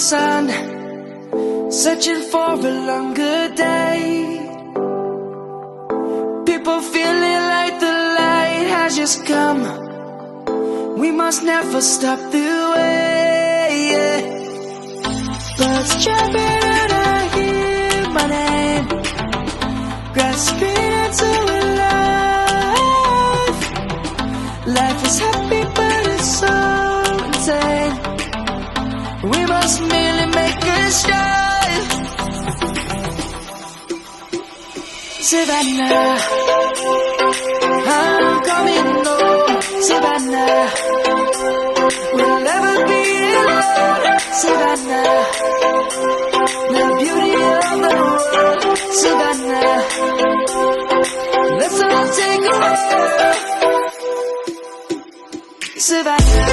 sun, searching for a longer day. People feeling like the light has just come. We must never stop the way. Birds chirping and I hear my name, grasping into a life. Life is happy but it's so insane. We must merely make a start. Savannah, I'm coming home. Savannah, we'll never be alone. Savannah, the beauty of the world. Savannah, let's all take a walk. Savannah.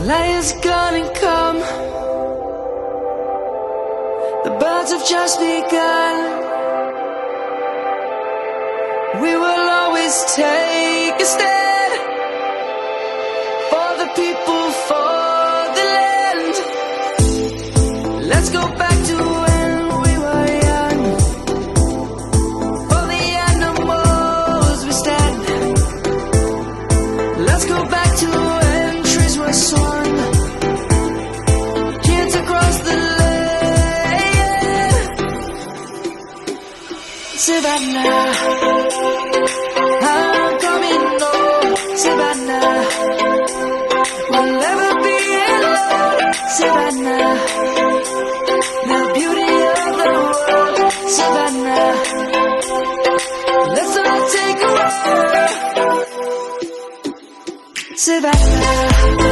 Light is gonna come. The birds have just begun. We will always take a stand for the people, for the land. Let's go back to when we were young. For the animals we stand. Let's go back to when trees were swung. Savannah, I'm coming home. Savannah, we'll never be alone. Savannah, the beauty of the world. Savannah, let's all take a walk. Savannah.